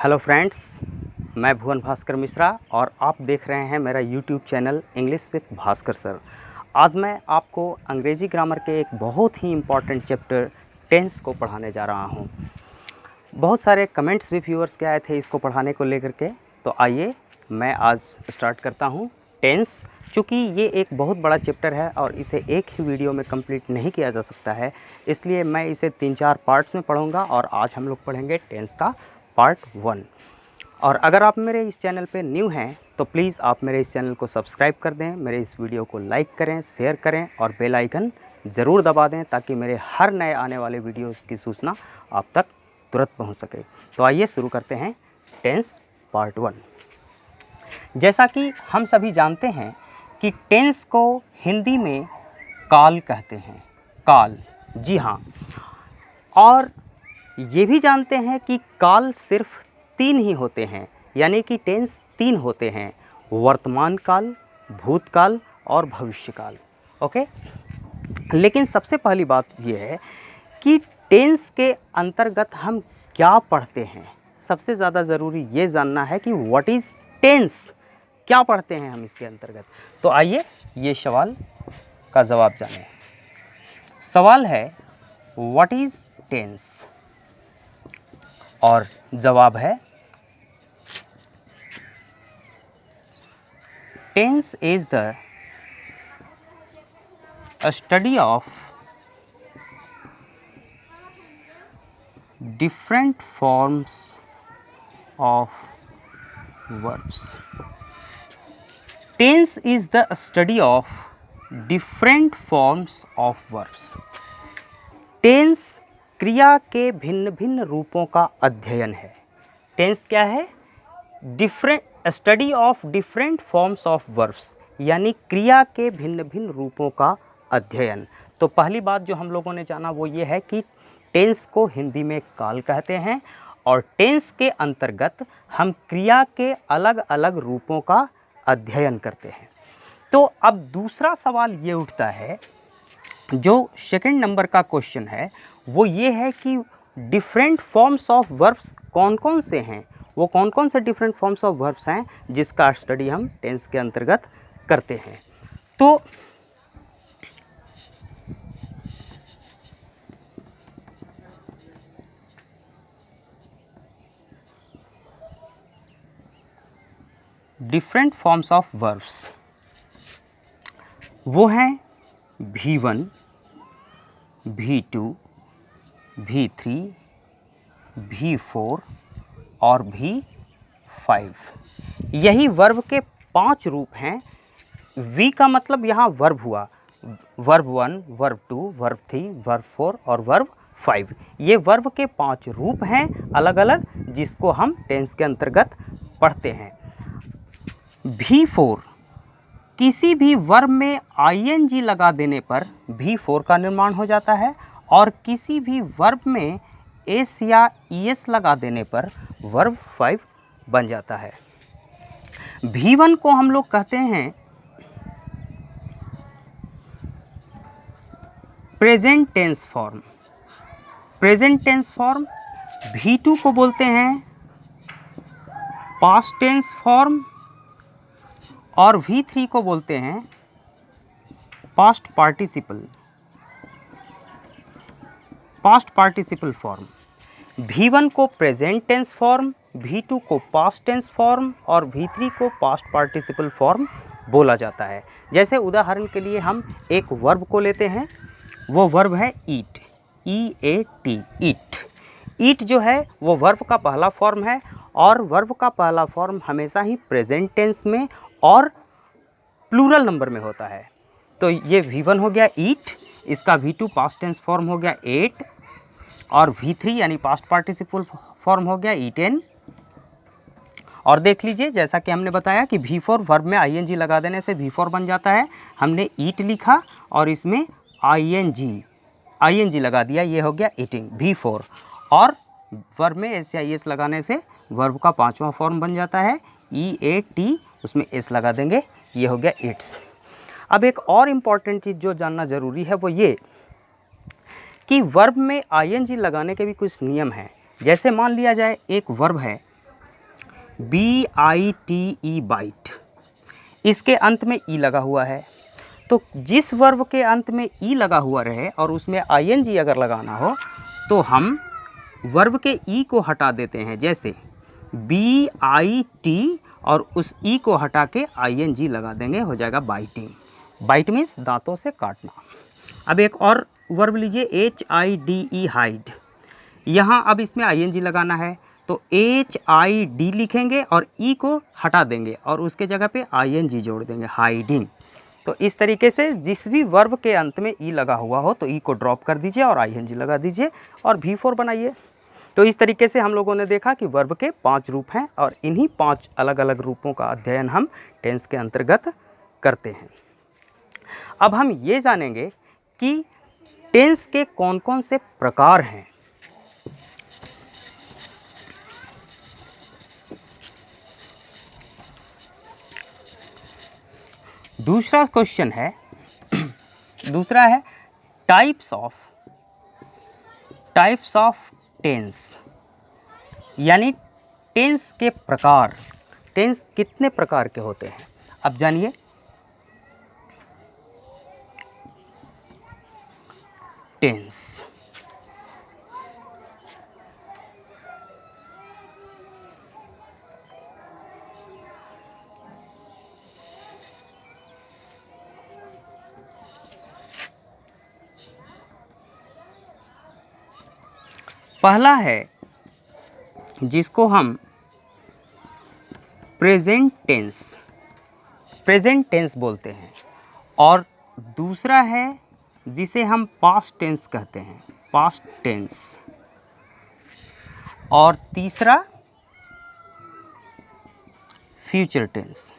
Hello friends, मैं भुवन भास्कर मिश्रा और आप देख रहे हैं मेरा YouTube channel English with Bhaskar sir. आज मैं आपको अंग्रेज़ी ग्रामर के एक बहुत ही इम्पॉर्टेंट चैप्टर टेंस को पढ़ाने जा रहा हूं। बहुत सारे कमेंट्स भी व्यूअर्स के आए थे इसको पढ़ाने को लेकर के, तो आइए मैं आज स्टार्ट करता हूं। टेंस, चूँकि ये एक बहुत बड़ा चैप्टर है और इसे एक ही वीडियो में कंप्लीट नहीं किया जा सकता है, इसलिए मैं इसे 3-4 पार्ट्स में पढ़ूंगा और आज हम लोग पढ़ेंगे टेंस का पार्ट 1। और अगर आप मेरे इस चैनल पे न्यू हैं तो प्लीज़ आप मेरे इस चैनल को सब्सक्राइब कर दें, मेरे इस वीडियो को लाइक करें, शेयर करें और बेल आइकन ज़रूर दबा दें ताकि मेरे हर नए आने वाले वीडियोस की सूचना आप तक तुरंत पहुंच सके। तो आइए शुरू करते हैं टेंस पार्ट 1। जैसा कि हम सभी जानते हैं कि टेंस को हिंदी में काल कहते हैं। काल, जी हाँ। और ये भी जानते हैं कि काल सिर्फ 3 ही होते हैं, यानी कि टेंस 3 होते हैं: वर्तमान काल, भूतकाल और भविष्यकाल। ओके, लेकिन सबसे पहली बात ये है कि टेंस के अंतर्गत हम क्या पढ़ते हैं। सबसे ज़्यादा ज़रूरी ये जानना है कि व्हाट इज़ टेंस, क्या पढ़ते हैं हम इसके अंतर्गत। तो आइए ये सवाल का जवाब जानें। सवाल है व्हाट इज़ टेंस, और जवाब है tense is the study of different forms of verbs. Tense is the study of different forms of verbs. Tense क्रिया के भिन्न भिन्न रूपों का अध्ययन है। टेंस क्या है? Study of different forms of verbs, यानी क्रिया के भिन्न भिन्न रूपों का अध्ययन। तो पहली बात जो हम लोगों ने जाना वो ये है कि टेंस को हिंदी में काल कहते हैं और टेंस के अंतर्गत हम क्रिया के अलग अलग रूपों का अध्ययन करते हैं। तो अब दूसरा सवाल ये उठता है, जो सेकंड नंबर का क्वेश्चन है वो ये है कि डिफरेंट फॉर्म्स ऑफ वर्ब्स कौन कौन से हैं, वो कौन कौन से डिफरेंट फॉर्म्स ऑफ वर्ब्स हैं जिसका स्टडी हम टेंस के अंतर्गत करते हैं। तो डिफरेंट फॉर्म्स ऑफ वर्ब्स वो हैं V1, V2, V3, V4 और V5। यही वर्ब के 5 रूप हैं। V का मतलब यहाँ वर्ब हुआ, वर्ब 1, वर्ब 2, वर्ब 3, वर्ब 4 और वर्ब 5। ये वर्ब के 5 रूप हैं अलग अलग, जिसको हम टेंस के अंतर्गत पढ़ते हैं। V4, किसी भी वर्ब में ing लगा देने पर V4 का निर्माण हो जाता है और किसी भी वर्ब में s या es लगा देने पर वर्ब 5 बन जाता है। V1 को हम लोग कहते हैं present tense form. Present tense form. V2 को बोलते हैं पास्ट टेंस फॉर्म और V3 को बोलते हैं पास्ट पार्टिसिपल फॉर्म। V1 को प्रेजेंट टेंस फॉर्म, V2 को पास्ट टेंस फॉर्म और V3 को पास्ट पार्टिसिपल फॉर्म बोला जाता है। जैसे उदाहरण के लिए हम एक वर्ब को लेते हैं, वो वर्ब है ईट, EAT, ईट। ईट जो है वो वर्ब का पहला फॉर्म है और वर्ब का पहला फॉर्म हमेशा ही प्रेजेंट टेंस में और प्लूरल नंबर में होता है। तो ये V1 हो गया ईट, इसका V2 पास्ट टेंस फॉर्म हो गया एट और V3 यानी पास्ट पार्टिसिपल फॉर्म हो गया ईटेन। और देख लीजिए, जैसा कि हमने बताया कि V4 वर्ब में ing लगा देने से V4 बन जाता है। हमने ईट लिखा और इसमें ing लगा दिया, ये हो गया ईटिंग, V4। और वर्ब में s या es लगाने से वर्ब का 5वां फॉर्म बन जाता है EAT, उसमें s लगा देंगे, ये हो गया ईट्स। अब एक और इम्पॉर्टेंट चीज़ जो जानना ज़रूरी है वो ये कि वर्ब में ing लगाने के भी कुछ नियम हैं। जैसे मान लिया जाए एक वर्ब है BITE बाइट, इसके अंत में ई लगा हुआ है। तो जिस वर्ब के अंत में ई लगा हुआ रहे और उसमें ING अगर लगाना हो तो हम वर्ब के ई को हटा देते हैं, जैसे BIT और उस ई को हटा के ING लगा देंगे, हो जाएगा बाइटिंग। बाइट मीन्स दांतों से काटना। अब एक और वर्ब लीजिए HIDE हाइड, यहाँ अब इसमें ING लगाना है तो HID लिखेंगे और ई को हटा देंगे और उसके जगह पे ING जोड़ देंगे, हाइडिंग। तो इस तरीके से जिस भी वर्ब के अंत में ई लगा हुआ हो तो ई को ड्रॉप कर दीजिए और ING लगा दीजिए और V4 बनाइए। तो इस तरीके से हम लोगों ने देखा कि वर्ब के 5 रूप हैं और इन्हीं 5 अलग अलग रूपों का अध्ययन हम टेंस के अंतर्गत करते हैं। अब हम ये जानेंगे कि टेंस के कौन कौन से प्रकार हैं। दूसरा क्वेश्चन है, दूसरा है टाइप्स ऑफ टेंस, यानी टेंस के प्रकार। टेंस कितने प्रकार के होते हैं, अब जानिए। टेंस पहला है जिसको हम प्रेजेंट टेंस बोलते हैं, और दूसरा है जिसे हम पास्ट टेंस कहते हैं, पास्ट टेंस, और तीसरा future tense.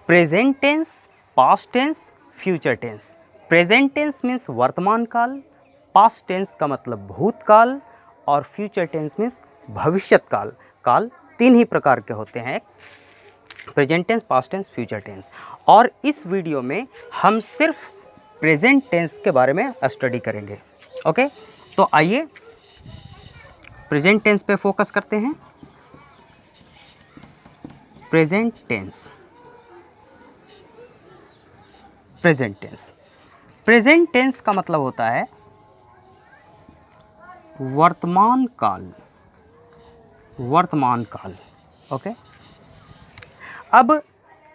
Present tense, past tense, future tense. Present tense means वर्तमान काल, पास्ट टेंस का मतलब भूतकाल, और फ्यूचर टेंस मीन्स भविष्यत काल। काल 3 ही प्रकार के होते हैं, present tense, past tense, future tense. और इस वीडियो में हम सिर्फ प्रेजेंट टेंस के बारे में स्टडी करेंगे। ओके, तो आइए प्रेजेंट टेंस पे फोकस करते हैं। प्रेजेंट टेंस, प्रेजेंट टेंस का मतलब होता है वर्तमान काल, वर्तमान काल। ओके, अब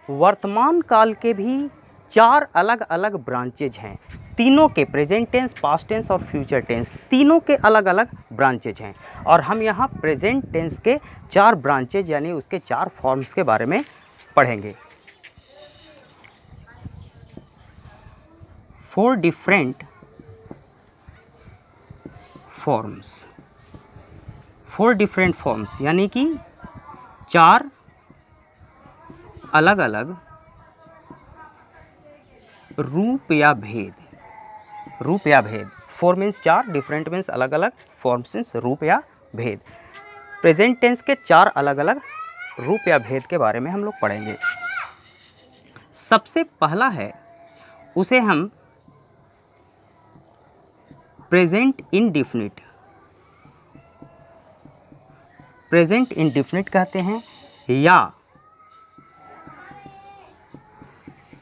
वर्तमान काल के भी 4 अलग अलग ब्रांचेज हैं। तीनों के, प्रेजेंट टेंस, पास्ट टेंस और फ्यूचर टेंस, तीनों के अलग अलग ब्रांचेज हैं। और हम यहाँ प्रेजेंट टेंस के 4 ब्रांचेज यानी उसके 4 फॉर्म्स के बारे में पढ़ेंगे। 4 डिफरेंट फॉर्म्स, यानी कि 4 अलग अलग रूप या भेद। 4 मीन्स 4, डिफरेंट मीन्स अलग अलग, फॉर्म्स मीन्स रूप या भेद। प्रेजेंट टेंस के 4 अलग अलग रूप या भेद के बारे में हम लोग पढ़ेंगे। सबसे पहला है, उसे हम प्रेजेंट इंडेफिनिट कहते हैं, या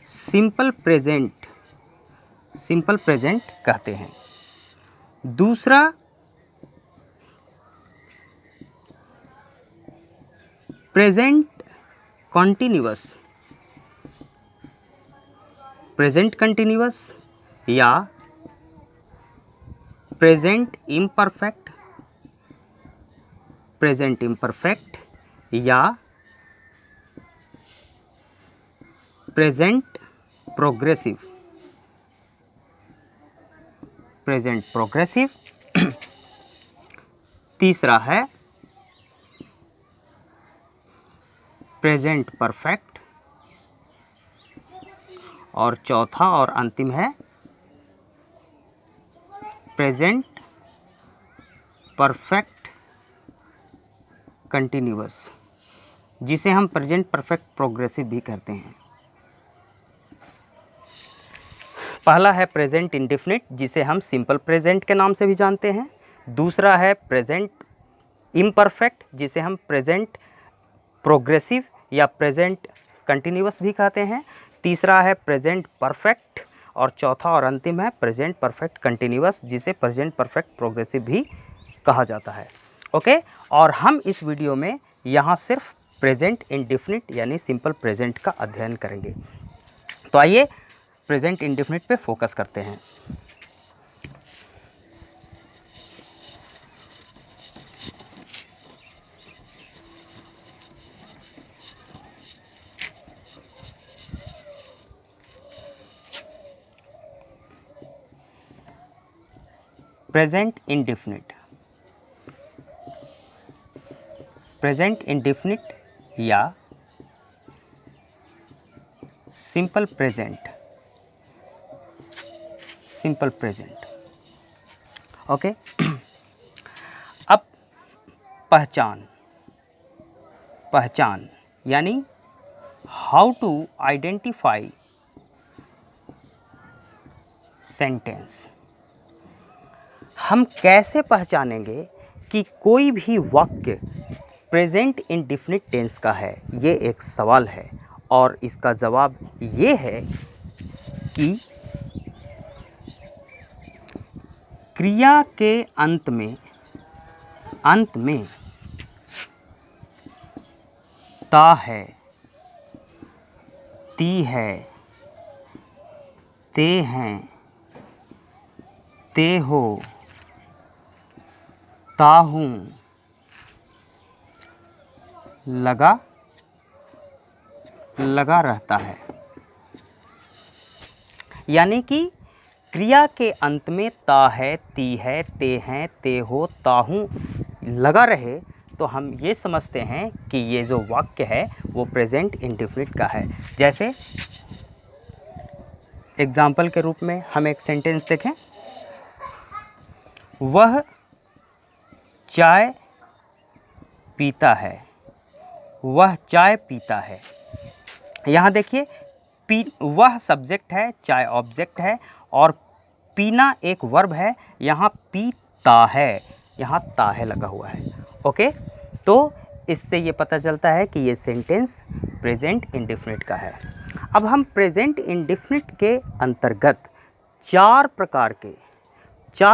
सिंपल प्रेजेंट कहते हैं। दूसरा प्रेजेंट कंटिन्यूअस या प्रेजेंट इम्परफेक्ट या प्रेजेंट प्रोग्रेसिव। तीसरा है प्रेजेंट परफेक्ट, और चौथा और अंतिम है प्रेजेंट परफेक्ट कंटिन्यूअस, जिसे हम प्रेजेंट परफेक्ट प्रोग्रेसिव भी कहते हैं। पहला है प्रेजेंट इंडेफिनिट, जिसे हम सिंपल प्रेजेंट के नाम से भी जानते हैं। दूसरा है प्रेजेंट इम्परफेक्ट, जिसे हम प्रेजेंट प्रोग्रेसिव या प्रेजेंट कंटिन्यूअस भी कहते हैं। तीसरा है प्रेजेंट परफेक्ट, और चौथा और अंतिम है प्रेजेंट परफेक्ट कंटिन्यूअस, जिसे प्रेजेंट परफेक्ट प्रोग्रेसिव भी कहा जाता है। ओके, और हम इस वीडियो में यहाँ सिर्फ प्रेजेंट इंडेफिनिट यानी सिंपल प्रेजेंट का अध्ययन करेंगे। तो आइए प्रेजेंट इंडेफिनिट पे फोकस करते हैं। प्रेजेंट इंडेफिनिट, प्रेजेंट इंडेफिनिट या simple present, simple present. Okay, अब पहचान, पहचान यानी हाउ टू आइडेंटिफाई सेंटेंस। हम कैसे पहचानेंगे कि कोई भी वाक्य प्रेजेंट इंडेफिनिट टेंस का है, ये एक सवाल है, और इसका जवाब ये है कि क्रिया के अंत में ता है, ती है, ते हैं, ते हो, ता हूँ, लगा रहता है। यानी कि क्रिया के अंत में ता है, ती है, ते हैं, ते हो, ता हूँ लगा रहे, तो हम ये समझते हैं कि ये जो वाक्य है वो प्रेजेंट इंडेफिनिट का है। जैसे एग्जाम्पल के रूप में हम एक सेंटेंस देखें, वह चाय पीता है, वह चाय पीता है। यहाँ देखिए, वह सब्जेक्ट है, चाय ऑब्जेक्ट है, और पीना एक वर्ब है। यहाँ पीता है, यहाँ ता है लगा हुआ है। ओके, तो इससे ये पता चलता है कि ये सेंटेंस प्रेजेंट इंडेफिनिट का है। अब हम प्रेजेंट इंडेफिनिट के अंतर्गत चार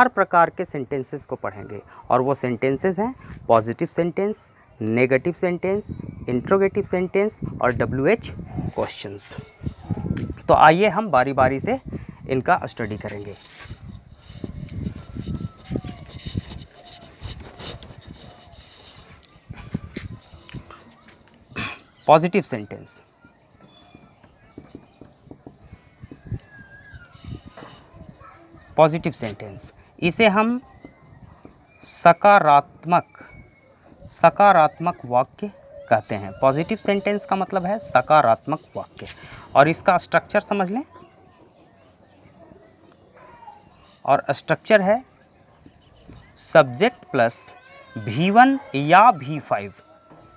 प्रकार के सेंटेंसेस को पढ़ेंगे, और वो सेंटेंसेस हैं positive sentence, negative sentence, interrogative sentence और WH क्वेश्चंस। तो आइए हम बारी बारी से इनका स्टडी करेंगे। पॉजिटिव सेंटेंस, पॉजिटिव सेंटेंस इसे हम सकारात्मक वाक्य कहते हैं। पॉजिटिव सेंटेंस का मतलब है सकारात्मक वाक्य, और इसका स्ट्रक्चर समझ लें। और स्ट्रक्चर है सब्जेक्ट प्लस V1 या V5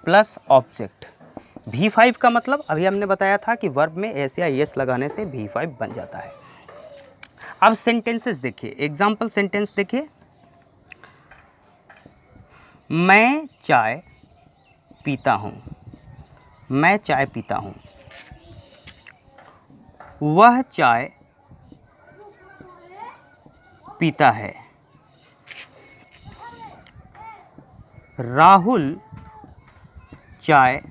प्लस ऑब्जेक्ट। V5 का मतलब अभी हमने बताया था कि वर्ब में एस या यस लगाने से V5 बन जाता है। अब सेंटेंसेस देखिए, एग्जाम्पल सेंटेंस देखिए, मैं चाय पीता हूँ, मैं चाय पीता हूँ। वह चाय पीता है। राहुल चाय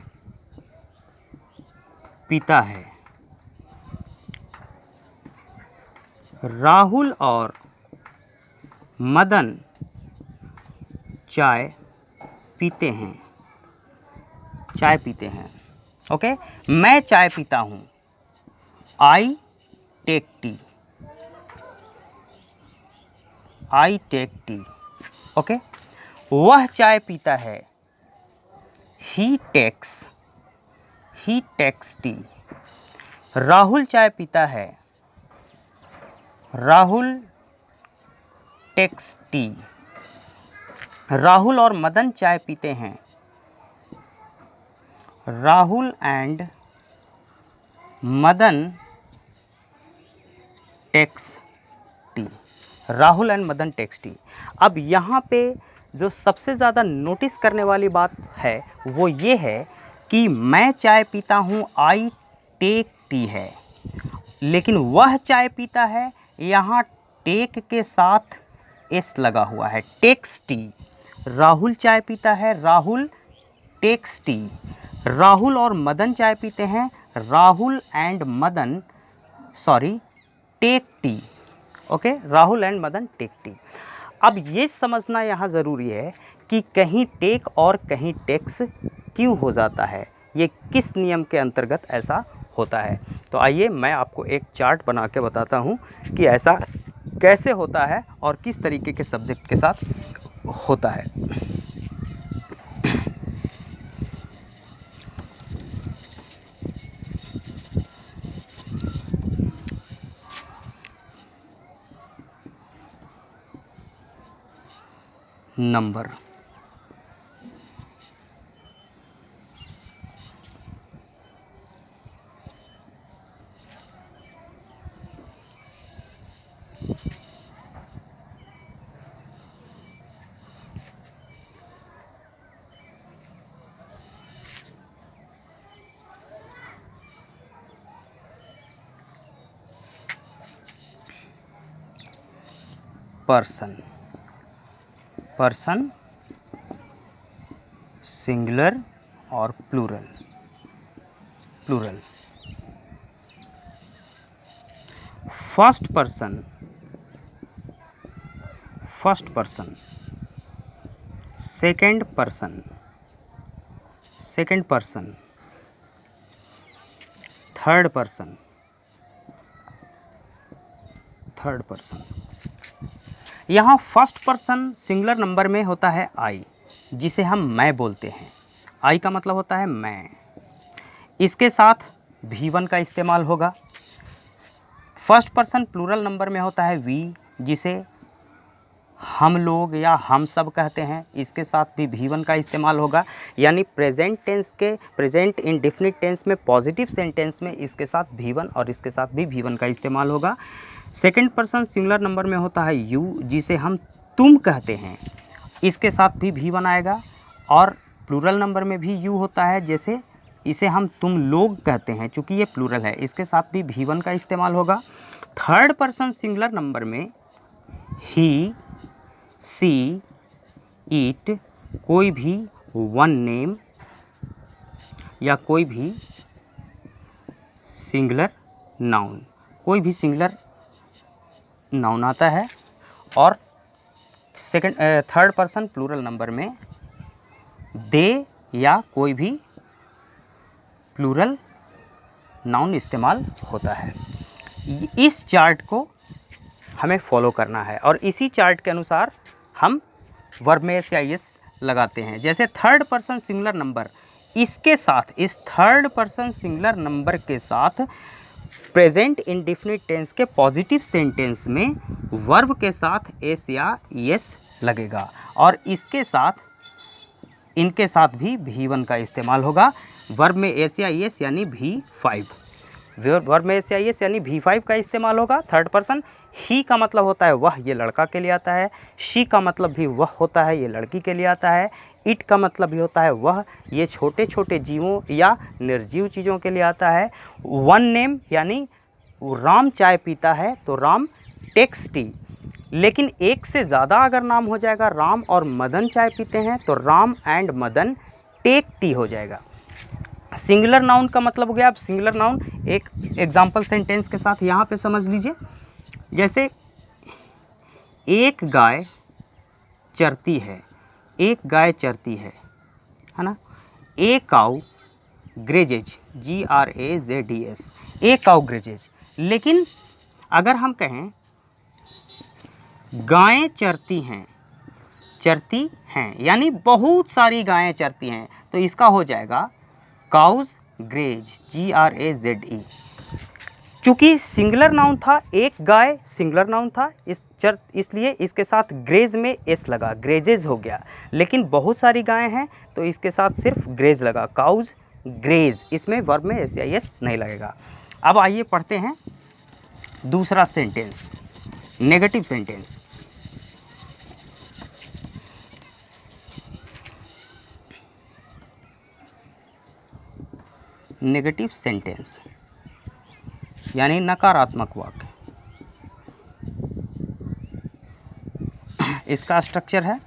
पीता है। राहुल और मदन चाय पीते हैं, चाय पीते हैं। ओके, मैं चाय पीता हूँ, I take tea, I take tea. Okay, वह चाय पीता है, ही टेक्स टी। राहुल चाय पीता है, राहुल टेक्स टी। राहुल और मदन चाय पीते हैं, Rahul and Madan takes tea. Rahul and Madan takes tea. अब यहाँ पे जो सबसे ज़्यादा नोटिस करने वाली बात है वो ये है कि मैं चाय पीता हूँ, आई टेक टी है, लेकिन वह चाय पीता है, यहाँ टेक के साथ एस लगा हुआ है, टेक्स टी। राहुल चाय पीता है, राहुल टेक्स टी। राहुल और मदन चाय पीते हैं, Rahul and Madan take tea. Okay, Rahul and Madan take tea. अब ये समझना यहाँ ज़रूरी है कि कहीं टेक और कहीं टेक्स क्यों हो जाता है, ये किस नियम के अंतर्गत ऐसा होता है। तो आइए मैं आपको एक चार्ट बना के बताता हूँ कि ऐसा कैसे होता है और किस तरीके के सब्जेक्ट के साथ होता है। नंबर, पर्सन, पर्सन सिंगुलर और plural, plural. First person, first person. Second person, second person. Third person, third person. यहाँ फर्स्ट पर्सन सिंगुलर नंबर में होता है आई, जिसे हम मैं बोलते हैं। आई का मतलब होता है मैं। इसके साथ V1 का इस्तेमाल होगा। फर्स्ट पर्सन प्लूरल नंबर में होता है वी, जिसे हम लोग या हम सब कहते हैं। इसके साथ भी V1 का इस्तेमाल होगा। यानी प्रेजेंट टेंस के, प्रेजेंट इंडेफिनिट टेंस में, पॉजिटिव सेंटेंस में इसके साथ V1 और इसके साथ भी V1 का इस्तेमाल होगा। सेकंड पर्सन सिंगुलर नंबर में होता है यू, जिसे हम तुम कहते हैं। इसके साथ भी V1 आएगा। और प्लूरल नंबर में भी यू होता है, जैसे इसे हम तुम लोग कहते हैं, चूँकि ये प्लूरल है। इसके साथ भी V1 का इस्तेमाल होगा। थर्ड पर्सन सिंगुलर नंबर में ही, सी, इट, कोई भी वन नेम या कोई भी सिंगुलर नाउन, कोई भी सिंगुलर नाउन आता है। और थर्ड पर्सन प्लूरल नंबर में दे या कोई भी प्लूरल नाउन इस्तेमाल होता है। इस चार्ट को हमें फॉलो करना है और इसी चार्ट के अनुसार हम वर्ब में एस या एस लगाते हैं। जैसे थर्ड पर्सन सिंगुलर नंबर, इसके साथ, इस थर्ड पर्सन सिंगुलर नंबर के साथ प्रेजेंट इंडेफिनिट टेंस के पॉजिटिव सेंटेंस में वर्ब के साथ एस या एस लगेगा। और इसके साथ, इनके साथ भी V1 का इस्तेमाल होगा। वर्ब में एस या एस यानी V5, वर्ब में एस या एस यानी V5 का इस्तेमाल होगा। थर्ड पर्सन ही का मतलब होता है वह, ये लड़का के लिए आता है। शी का मतलब भी वह होता है, ये लड़की के लिए आता है। इट का मतलब भी होता है वह, ये छोटे छोटे जीवों या निर्जीव चीज़ों के लिए आता है। वन नेम यानी राम चाय पीता है तो राम टेक्स टी। लेकिन एक से ज़्यादा अगर नाम हो जाएगा, राम और मदन चाय पीते हैं तो Ram and Madan take tea हो जाएगा। सिंगुलर नाउन का मतलब हो गया। अब सिंगुलर नाउन एक एग्जाम्पल सेंटेंस के साथ यहाँ पे समझ लीजिए। जैसे एक गाय चरती है, एक गाय चरती है ना। A cow grazes, GRAZES, a cow grazes. लेकिन अगर हम कहें गायें चरती हैं, चरती हैं यानी बहुत सारी गायें चरती हैं, तो इसका हो जाएगा काउज ग्रेज, GRAZE। चूँकि सिंगुलर नाउन था, एक गाय सिंगुलर नाउन था, इसलिए इसके साथ ग्रेज में एस लगा, ग्रेजेज हो गया। लेकिन बहुत सारी गायें हैं तो इसके साथ सिर्फ ग्रेज लगा, काउज ग्रेज। इसमें वर्ब में एस या एस नहीं लगेगा। अब आइए पढ़ते हैं दूसरा sentence, negative sentence. Negative sentence यानी नकारात्मक वाक्य। इसका स्ट्रक्चर है,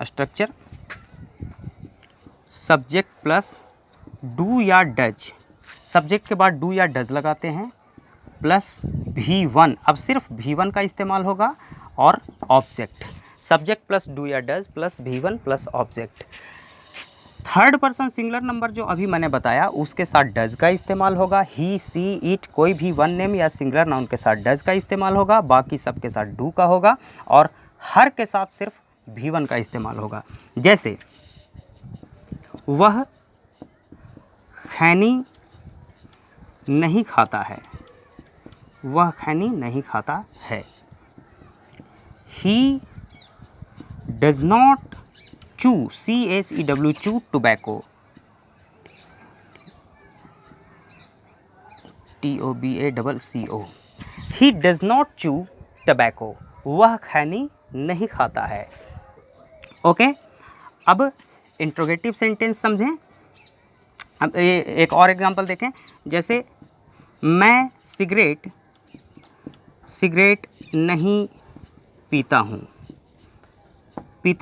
स्ट्रक्चर सब्जेक्ट प्लस डू या डज, सब्जेक्ट के बाद डू या डज लगाते हैं, प्लस V1, अब सिर्फ V1 का इस्तेमाल होगा, और ऑब्जेक्ट, सब्जेक्ट प्लस डू या does plus V1 plus object. Third person singular number जो अभी मैंने बताया उसके साथ डज का इस्तेमाल होगा, ही सी इट, कोई भी वन नेम या सिंगुलर नाउन के साथ डज का इस्तेमाल होगा, बाकी सब के साथ डू का होगा, और हर के साथ सिर्फ V1 का इस्तेमाल होगा। जैसे वह खैनी नहीं खाता है, वह खैनी नहीं खाता है। He does not chew, CHEW, chew tobacco, TOBACCO, he does not chew tobacco, वह खैनी नहीं खाता है। ओके, अब इंट्रोगेटिव सेंटेंस समझें। अब एक और एग्जांपल देखें, जैसे मैं सिगरेट नहीं पीता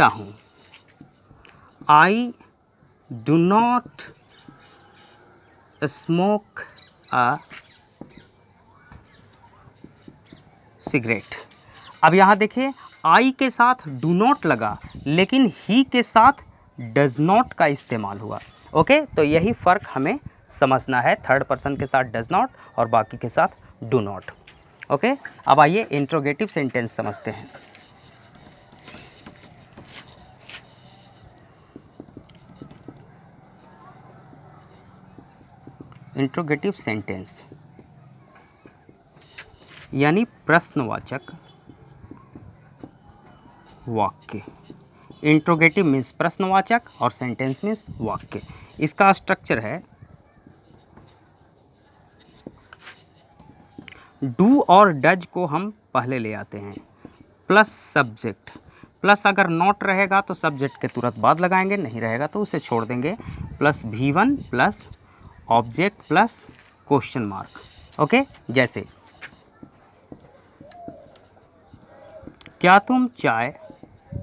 हूँ, I do not smoke a cigarette। अब यहाँ देखिए I के साथ do not लगा, लेकिन he के साथ does not का इस्तेमाल हुआ। ओके, तो यही फ़र्क हमें समझना है, थर्ड पर्सन के साथ does not और बाकी के साथ do not। ओके, अब आइए इंट्रोगेटिव सेंटेंस समझते हैं। इंट्रोगेटिव सेंटेंस यानी प्रश्नवाचक वाक्य। इंट्रोगेटिव मीन्स प्रश्नवाचक और सेंटेंस मीन्स वाक्य। इसका स्ट्रक्चर है, डू और डज को हम पहले ले आते हैं, प्लस सब्जेक्ट, प्लस अगर नॉट रहेगा तो सब्जेक्ट के तुरंत बाद लगाएंगे, नहीं रहेगा तो उसे छोड़ देंगे, plus V1 plus object plus question mark. Okay, जैसे क्या तुम चाय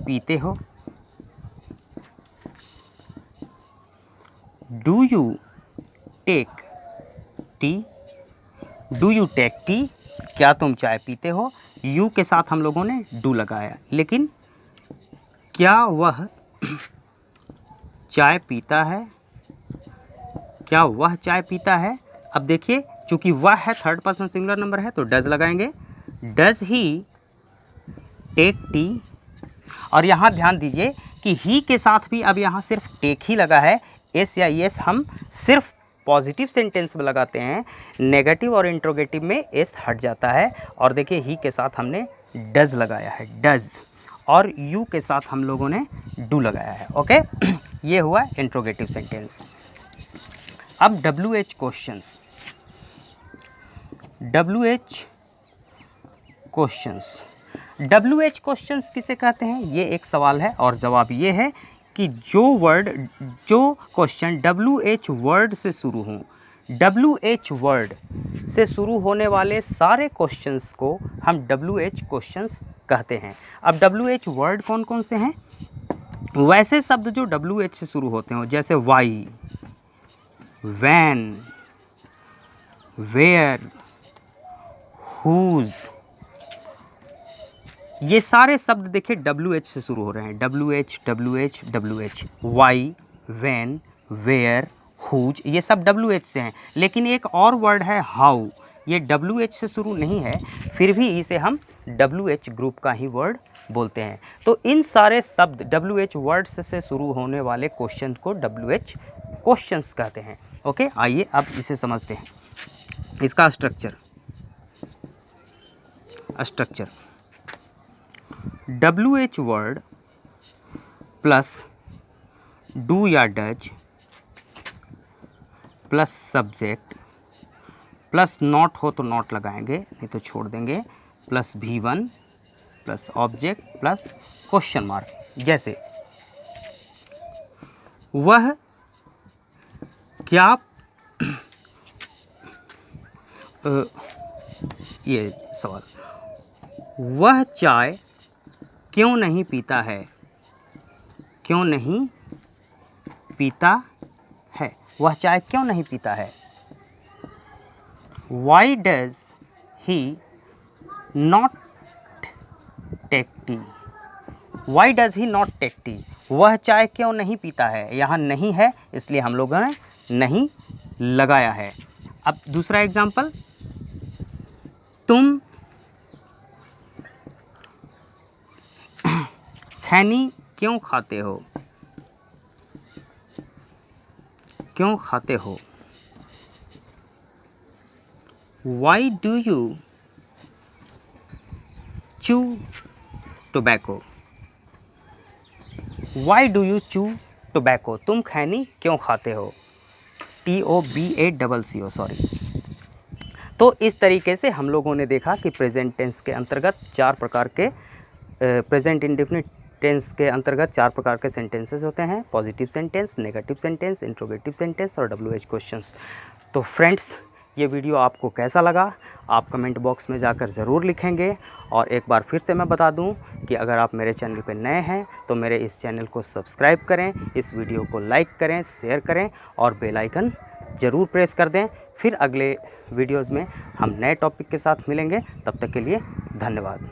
पीते हो, do you take tea, do you take tea, क्या तुम चाय पीते हो, यू के साथ हम लोगों ने डू लगाया, लेकिन क्या वह चाय पीता है, क्या वह चाय पीता है। अब देखिए चूंकि वह है थर्ड पर्सन सिंगुलर नंबर है तो डज लगाएंगे, डज ही टेक टी, और यहाँ ध्यान दीजिए कि ही के साथ भी अब यहाँ सिर्फ टेक ही लगा है, एस या एस हम सिर्फ पॉजिटिव सेंटेंस में लगाते हैं, नेगेटिव और इंट्रोगेटिव में एस हट जाता है, और देखिए ही के साथ हमने डज लगाया है, डज, और यू के साथ हम लोगों ने डू लगाया है। ओके, ये हुआ इंट्रोगेटिव सेंटेंस। अब WH questions, WH questions, WH questions किसे कहते हैं, ये एक सवाल है और जवाब ये है कि जो क्वेश्चन WH वर्ड से शुरू हों, WH वर्ड से शुरू होने वाले सारे क्वेश्चंस को हम WH क्वेश्चंस कहते हैं। अब WH वर्ड कौन कौन से हैं, वैसे शब्द जो WH से शुरू होते हो, जैसे वाई, वैन, वेयर, हुज, ये सारे शब्द देखिए WH से शुरू हो रहे हैं, WH, why, when, where, whose, ये सब WH से हैं। लेकिन एक और वर्ड है हाउ, ये WH से शुरू नहीं है, फिर भी इसे हम WH ग्रुप का ही वर्ड बोलते हैं। तो इन सारे शब्द WH वर्ड से शुरू होने वाले क्वेश्चन को WH क्वेश्चंस कहते हैं। ओके, आइए अब इसे समझते हैं। इसका structure WH word plus do या does plus subject plus not हो तो नॉट लगाएंगे, नहीं तो छोड़ देंगे, plus V1 plus object plus question mark. जैसे वह क्या आप ये सवाल, वह चाय क्यों नहीं पीता है? क्यों नहीं पीता है? वह चाय क्यों नहीं पीता है? Why does he not take tea? Why does he not take tea? वह चाय क्यों नहीं पीता है? यहाँ नहीं है इसलिए हम लोगों ने नहीं लगाया है। अब दूसरा एग्जाम्पल, तुम खैनी क्यों खाते हो? क्यों खाते हो? Why do you chew tobacco? Why do you chew tobacco? तुम खैनी क्यों खाते हो? TOBACCO, sorry. तो इस तरीके से हम लोगों ने देखा कि प्रेजेंट टेंस के अंतर्गत चार प्रकार के प्रेजेंट इंडेफिनिट टेंस के अंतर्गत चार प्रकार के सेंटेंसेस होते हैं: positive sentence, negative sentence, interrogative sentence और WH क्वेश्चंस। तो फ्रेंड्स, ये वीडियो आपको कैसा लगा आप कमेंट बॉक्स में जाकर ज़रूर लिखेंगे। और एक बार फिर से मैं बता दूं कि अगर आप मेरे चैनल पर नए हैं तो मेरे इस चैनल को सब्सक्राइब करें, इस वीडियो को लाइक करें, शेयर करें और बेल आइकन ज़रूर प्रेस कर दें। फिर अगले वीडियोज़ में हम नए टॉपिक के साथ मिलेंगे। तब तक के लिए धन्यवाद।